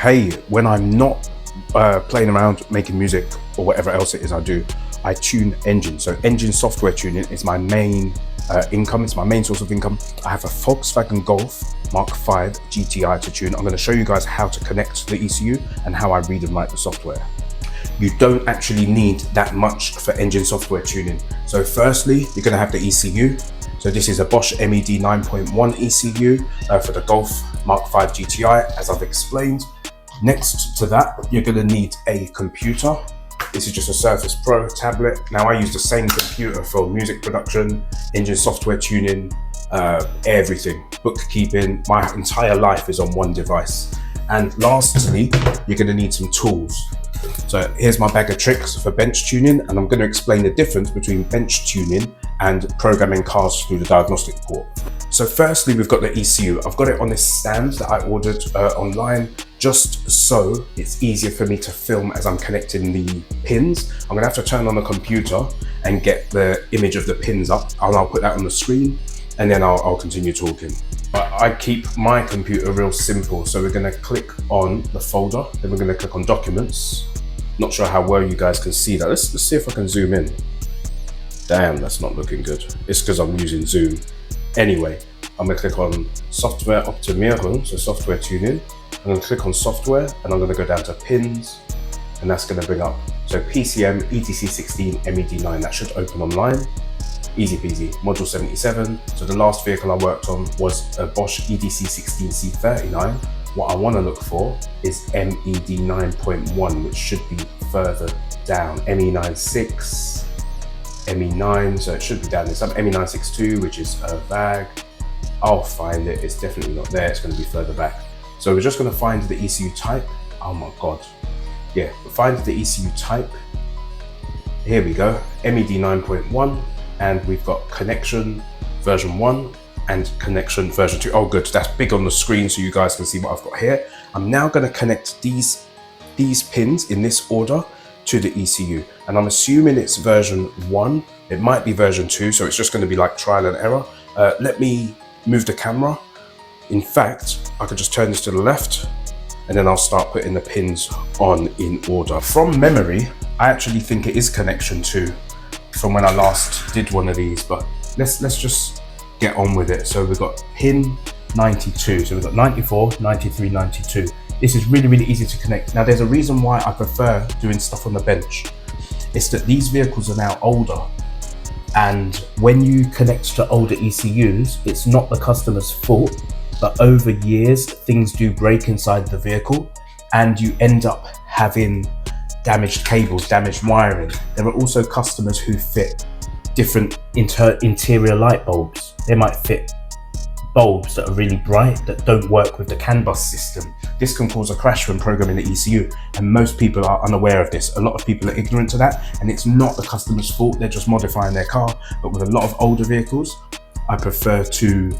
hey, when I'm not playing around making music or whatever else it is I do, I tune engines. So engine software tuning is my main income. It's my main source of income. I have a Volkswagen Golf Mark V GTI to tune. I'm going to show you guys how to connect to the ECU and how I read and write the software. You don't actually need that much for engine software tuning. So firstly, you're going to have the ECU. So this is a Bosch MED9.1 ECU for the Golf Mark V GTI, as I've explained. Next to that, you're going to need a computer. This is just a Surface Pro tablet. Now I use the same computer for music production, engine software tuning, everything, bookkeeping. My entire life is on one device. And lastly, you're going to need some tools. So here's my bag of tricks for bench tuning, and I'm going to explain the difference between bench tuning and programming cars through the diagnostic port. So firstly, we've got the ECU. I've got it on this stand that I ordered online, just so it's easier for me to film as I'm connecting the pins. I'm gonna have to turn on the computer and get the image of the pins up, and I'll put that on the screen, and then I'll continue talking. But I keep my computer real simple. So we're gonna click on the folder, then we're gonna click on documents. Not sure how well you guys can see that. Let's see if I can zoom in. Damn, that's not looking good. It's because I'm using Zoom. Anyway, I'm gonna click on software optimierung, so software tuning. I'm gonna click on software, and I'm gonna go down to pins, and that's gonna bring up, so PCM ETC16 MED9, that should open online. Easy peasy, module 77. So the last vehicle I worked on was a Bosch EDC16C39. What I wanna look for is MED9.1, which should be further down. ME96, ME9, so it should be down. There's some ME962, which is a VAG. I'll find it, it's definitely not there, it's gonna be further back. So we're just gonna find the ECU type. Oh my God. Yeah, find the ECU type. Here we go, MED9.1, and we've got connection version 1 and connection version 2. Oh good, that's big on the screen so you guys can see what I've got here. I'm now gonna connect these pins in this order to the ECU, and I'm assuming it's version 1. It might be version 2, so it's just gonna be like trial and error. Let me move the camera. In fact, I could just turn this to the left, and then I'll start putting the pins on in order. From memory, I actually think it is connection 2 from when I last did one of these, but let's just get on with it. So we've got pin 92, so we've got 94, 93, 92. This is really, really easy to connect. Now there's a reason why I prefer doing stuff on the bench. It's that these vehicles are now older, and when you connect to older ECUs, it's not the customer's fault, but over years, things do break inside the vehicle, and you end up having damaged cables, damaged wiring. There are also customers who fit different interior light bulbs. They might fit bulbs that are really bright that don't work with the CAN bus system. This can cause a crash when programming the ECU, and most people are unaware of this. A lot of people are ignorant to that, and it's not the customer's fault, they're just modifying their car. But with a lot of older vehicles, I prefer to,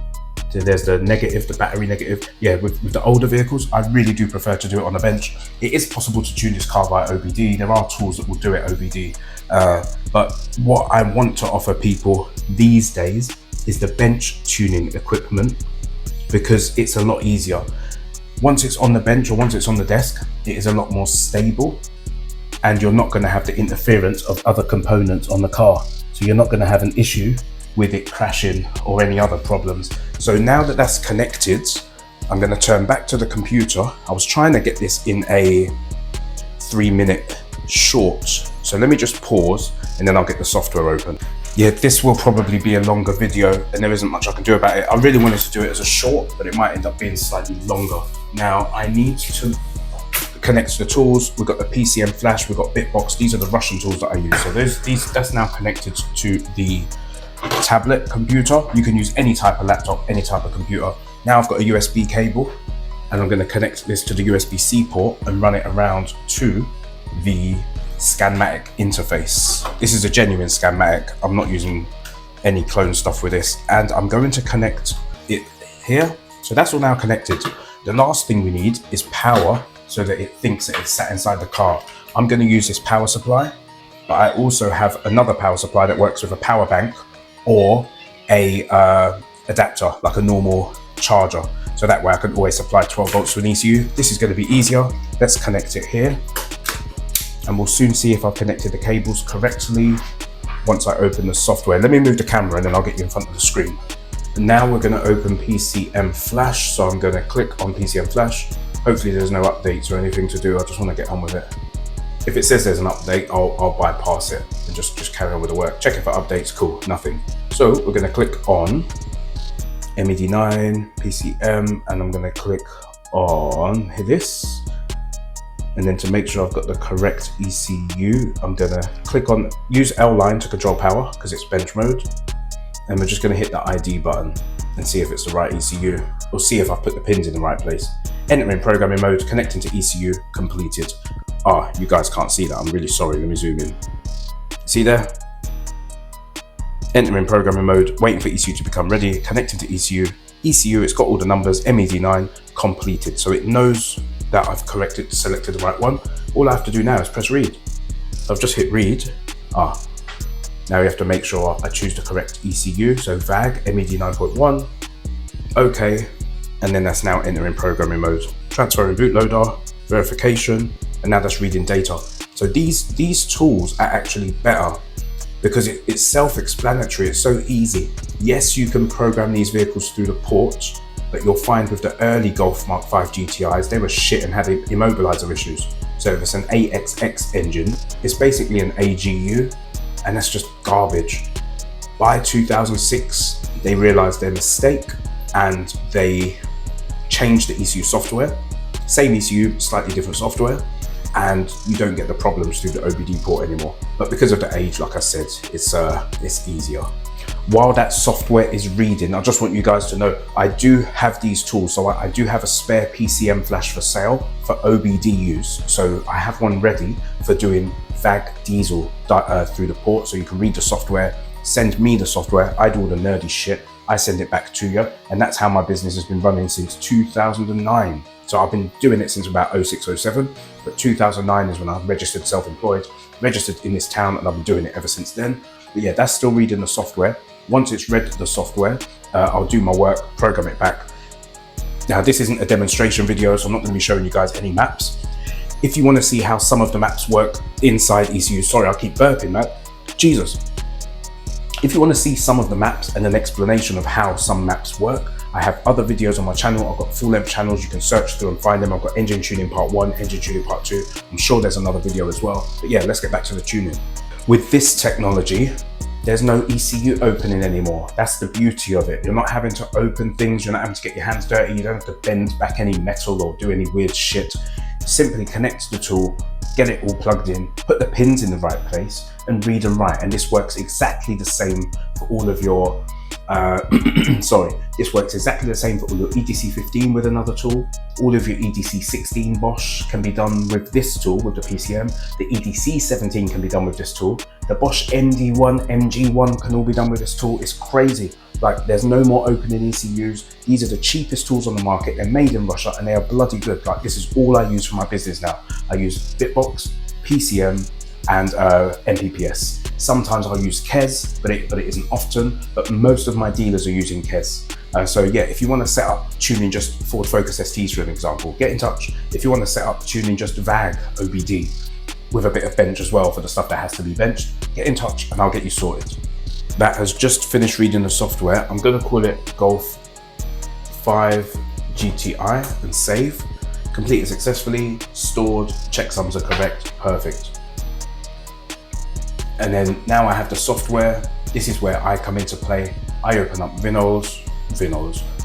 there's the negative, the battery negative. Yeah, with the older vehicles, I really do prefer to do it on the bench. It is possible to tune this car by OBD. There are tools that will do it OBD. But what I want to offer people these days is the bench tuning equipment, because it's a lot easier. Once it's on the bench or once it's on the desk, it is a lot more stable, and you're not going to have the interference of other components on the car. So you're not going to have an issue with it crashing or any other problems. So now that that's connected, I'm going to turn back to the computer. I was trying to get this in a 3-minute short. So let me just pause, and then I'll get the software open. Yeah, this will probably be a longer video, and there isn't much I can do about it. I really wanted to do it as a short, but it might end up being slightly longer. Now I need to connect to the tools. We've got the PCM Flash, we've got Bitbox. These are the Russian tools that I use. So that's now connected to the tablet computer. You can use any type of laptop, any type of computer. Now I've got a USB cable, and I'm going to connect this to the USB-C port and run it around to the Scanmatic interface. This is a genuine Scanmatic. I'm not using any clone stuff with this, and I'm going to connect it here. So that's all now connected. The last thing we need is power, so that it thinks that it's sat inside the car. I'm going to use this power supply, but I also have another power supply that works with a power bank or a adapter, like a normal charger. So So that way I can always supply 12 volts to an ECU. This is going to be easier. Let's connect it here. And we'll soon see if I've connected the cables correctly once I open the software. Let me move the camera and then I'll get you in front of the screen. And now we're going to open PCM Flash. So I'm going to click on PCM Flash. Hopefully there's no updates or anything to do. I just want to get on with it. If it says there's an update, I'll bypass it and just carry on with the work. Check if it updates, cool, nothing. So we're going to click on MED9, PCM, and I'm going to click on this. And then to make sure I've got the correct ECU, I'm going to click on use L line to control power because it's bench mode. And we're just going to hit the ID button and see if it's the right ECU, or see if I've put the pins in the right place. Entering programming mode, connecting to ECU, completed. Ah, you guys can't see that, I'm really sorry, let me zoom in. See there? Entering programming mode, waiting for ECU to become ready, connecting to ECU. ECU, it's got all the numbers, MED9, completed. So it knows that I've selected the right one. All I have to do now is press read. So I've just hit read. Now we have to make sure I choose the correct ECU. So VAG, MED9.1, okay. And then that's now entering programming mode. Transferring bootloader, verification, and now that's reading data. So these tools are actually better because it's self-explanatory, it's so easy. Yes, you can program these vehicles through the port, but you'll find with the early Golf Mark 5 GTIs, they were shit and had immobilizer issues. So if it's an AXX engine, it's basically an AGU, and that's just garbage. By 2006, they realized their mistake and they changed the ECU software. Same ECU, slightly different software, and you don't get the problems through the OBD port anymore. But because of the age, like I said, it's easier. While that software is reading, I just want you guys to know, I do have these tools. So I do have a spare PCM Flash for sale for OBD use. So I have one ready for doing VAG diesel through the port. So you can read the software, send me the software, I do all the nerdy shit, I send it back to you. And that's how my business has been running since 2009. So I've been doing it since about 06, 07, but 2009 is when I registered self-employed, registered in this town, and I've been doing it ever since then. But yeah, that's still reading the software. Once it's read the software, I'll do my work, program it back. Now, this isn't a demonstration video, so I'm not going to be showing you guys any maps. If you want to see how some of the maps work inside ECU, sorry, I'll keep burping, man. Jesus. If you want to see some of the maps and an explanation of how some maps work, I have other videos on my channel. I've got full-length channels you can search through and find them. I've got engine tuning part 1, engine tuning part 2. I'm sure there's another video as well. But yeah, let's get back to the tuning. With this technology, there's no ECU opening anymore. That's the beauty of it. You're not having to open things. You're not having to get your hands dirty. You don't have to bend back any metal or do any weird shit. Simply connect the tool, get it all plugged in, put the pins in the right place, and read and write. And this works exactly the same for all of your this works exactly the same for all your EDC 15 with another tool. All of your EDC 16 Bosch can be done with this tool, with the PCM. The EDC 17 can be done with this tool. The Bosch MD1, MG1 can all be done with this tool. It's crazy. Like, there's no more opening ECUs. These are the cheapest tools on the market. They're made in Russia and they are bloody good. Like, this is all I use for my business now. I use Bitbox, PCM, and MPPS. Sometimes I'll use KES, but it isn't often, but most of my dealers are using KES. So yeah, if you want to set up tuning just Ford Focus STs for an example, get in touch. If you want to set up tuning just VAG OBD with a bit of bench as well for the stuff that has to be benched, get in touch and I'll get you sorted. That has just finished reading the software. I'm going to call it Golf 5 GTI and save. Completed successfully, stored, checksums are correct, perfect. And then now I have the software. This is where I come into play. I open up Vinos,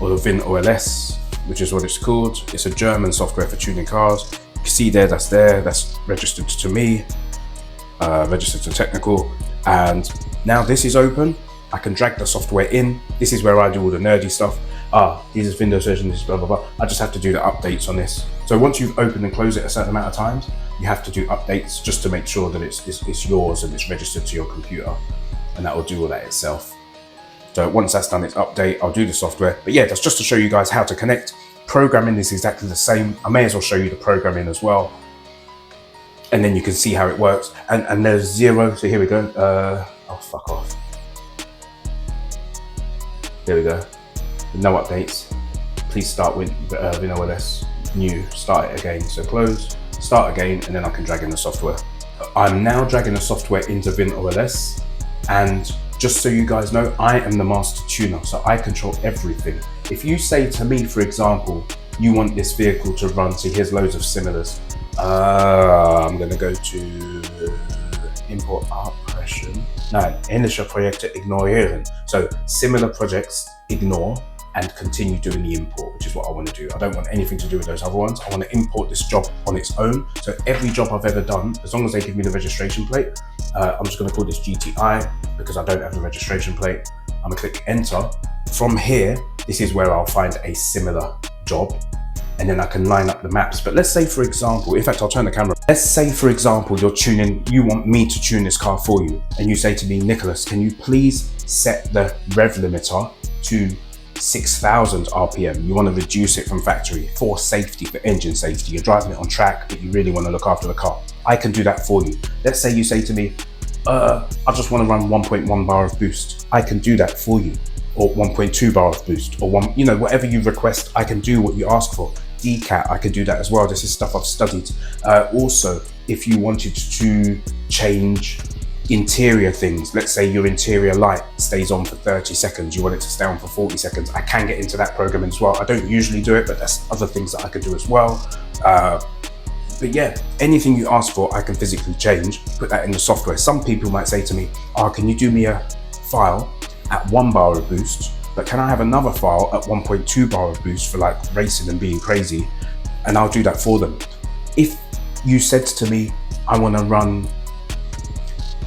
or the Vin OLS, which is what it's called. It's a German software for tuning cars. You can see that's registered to me, registered to Technixxel. And now this is open. I can drag the software in. This is where I do all the nerdy stuff. This is Windows version, this is blah, blah, blah. I just have to do the updates on this. So once you've opened and closed it a certain amount of times, you have to do updates just to make sure that it's yours and it's registered to your computer, and that will do all that itself. So once that's done its update, I'll do the software. But yeah, that's just to show you guys how to connect. Programming is exactly the same. I may as well show you the programming as well. And then you can see how it works. And there's zero, so here we go. Oh, fuck off. There we go. No updates. please start with WinOS new, start it again. So close, start again, and then I can drag in the software. I'm now dragging the software into WinOS, and just so you guys know, I am the master tuner, so I control everything. If you say to me, for example, you want this vehicle to run, see here's loads of similars. I'm gonna go to import Artpression. Nein, ähnliche Projekte ignorieren. So similar projects, ignore, and continue doing the import, which is what I want to do. I don't want anything to do with those other ones. I want to import this job on its own. So every job I've ever done, as long as they give me the registration plate, I'm just going to call this GTI because I don't have the registration plate. I'm going to click enter. From here, this is where I'll find a similar job, and then I can line up the maps. But let's say, for example, in fact, I'll turn the camera. Let's say, for example, you want me to tune this car for you, and you say to me, Nicholas, can you please set the rev limiter to 6,000 RPM. You want to reduce it from factory for safety, for engine safety. You're driving it on track, but you really want to look after the car. I can do that for you. Let's say you say to me, I just want to run 1.1 bar of boost. I can do that for you. Or 1.2 bar of boost, or whatever you request, I can do what you ask for. DCAT, I can do that as well. This is stuff I've studied. Also, if you wanted to change interior things, let's say your interior light stays on for 30 seconds, you want it to stay on for 40 seconds, I can get into that programming as well. I don't usually do it, but there's other things that I can do as well. But yeah, anything you ask for, I can physically change, put that in the software. Some people might say to me, can you do me a file at 1 bar of boost, but can I have another file at 1.2 bar of boost for like racing and being crazy? And I'll do that for them. If you said to me, I want to run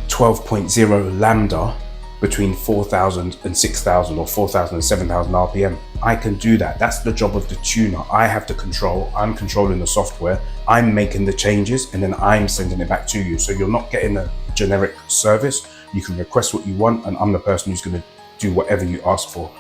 12.0 lambda between 4,000 and 6,000 or 4,000 and 7,000 RPM, I can do that. That's the job of the tuner. I have the control. I'm controlling the software. I'm making the changes, and then I'm sending it back to you. So you're not getting a generic service. You can request what you want, and I'm the person who's going to do whatever you ask for.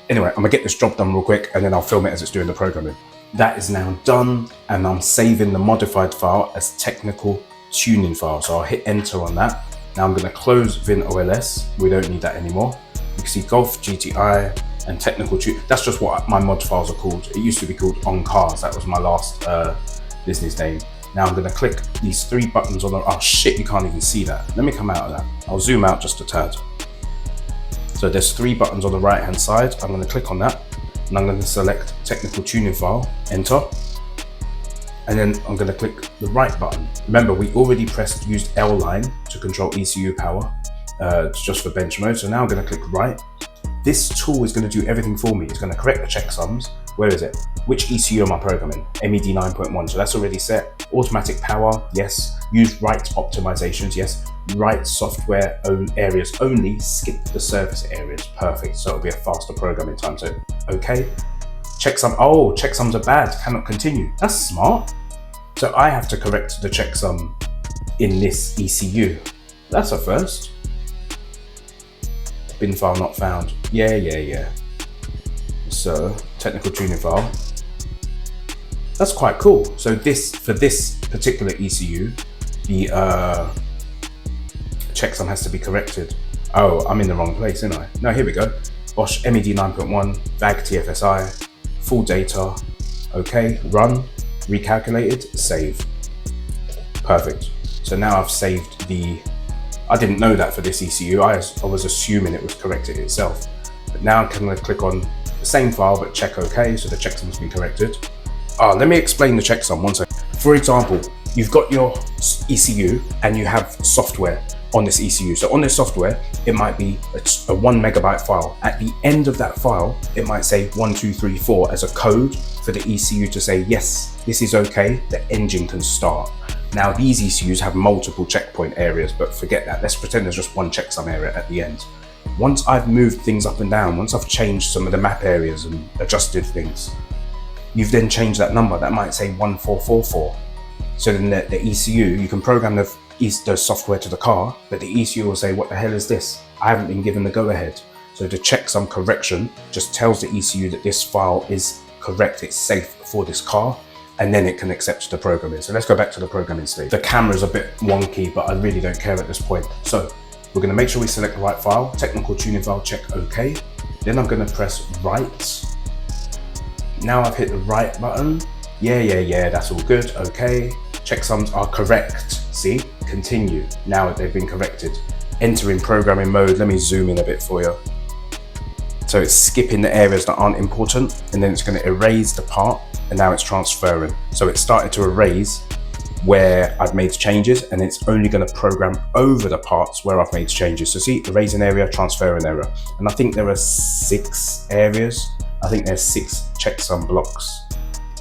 Anyway, I'm gonna get this job done real quick, and then I'll film it as it's doing the programming. That is now done, and I'm saving the modified file as technical tuning file. So I'll hit enter on that. Now I'm gonna close WinOS. We don't need that anymore. You can see Golf, GTI, and technical tune. That's just what my mod files are called. It used to be called on cars. That was my last business name. Now I'm gonna click these 3 buttons on the, oh shit, you can't even see that. Let me come out of that. I'll zoom out just a tad. So there's 3 buttons on the right hand side. I'm gonna click on that, and I'm gonna select technical tuning file, enter. And then I'm gonna click the right button. Remember, we already used L line to control ECU power, just for bench mode. So now I'm gonna click right. This tool is gonna do everything for me. It's gonna correct the checksums. Where is it? Which ECU am I programming? MED9.1, so that's already set. Automatic power, yes. Use right optimizations, yes. Right software areas only, skip the service areas, perfect. So it'll be a faster programming time, so okay. Checksum, checksums are bad, cannot continue. That's smart. So I have to correct the checksum in this ECU. That's a first. Bin file not found. Yeah. So technical tuning file. That's quite cool. So for this particular ECU, the checksum has to be corrected. Oh, I'm in the wrong place, ain't I? No, here we go. Bosch MED9.1, VAG TFSI, full data. Okay, run, recalculated, save. Perfect. So now I've saved I didn't know that for this ECU. I was assuming it was corrected itself. But now I'm gonna click on the same file, but check OK, so the checksum's been corrected. Let me explain the checksum one second. For example, you've got your ECU and you have software on this ECU. So on this software, it might be a 1 megabyte file. At the end of that file, it might say 1234 as a code for the ECU to say, yes, this is okay, the engine can start. Now these ECUs have multiple checkpoint areas, but forget that. Let's pretend there's just one checksum area at the end. Once I've moved things up and down, once I've changed some of the map areas and adjusted things, you've then changed that number. That might say 1444. So then the ECU, you can program the software to the car, but the ECU will say, what the hell is this? I haven't been given the go ahead. So the checksum correction just tells the ECU that this file is correct, it's safe for this car, and then it can accept the programming. So let's go back to the programming stage. The camera's a bit wonky, but I really don't care at this point. So we're gonna make sure we select the right file, technical tuning file, check OK. Then I'm gonna press right. Now I've hit the right button. Yeah, that's all good, okay. Checksums are correct, see? Continue, now they've been corrected. Enter in programming mode, let me zoom in a bit for you. So it's skipping the areas that aren't important, and then it's going to erase the part, and now it's transferring. So it started to erase where I've made changes, and it's only going to program over the parts where I've made changes. So see, erasing area, transferring area. And I think there are 6 areas. I think there's 6 checksum blocks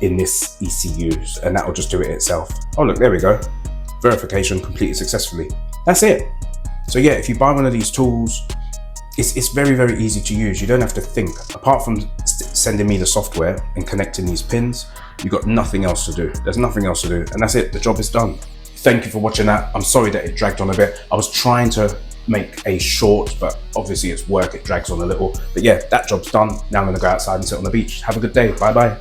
in this ECU, and that will just do it itself. Oh look, there we go. Verification completed successfully. That's it. So yeah, if you buy one of these tools, it's very, very easy to use. You don't have to think. Apart from sending me the software and connecting these pins, you've got nothing else to do. There's nothing else to do, and that's it. The job is done. Thank you for watching that. I'm sorry that it dragged on a bit. I was trying to make a short, but obviously it's work, it drags on a little. But yeah, that job's done. Now I'm gonna go outside and sit on the beach. Have a good day. Bye bye.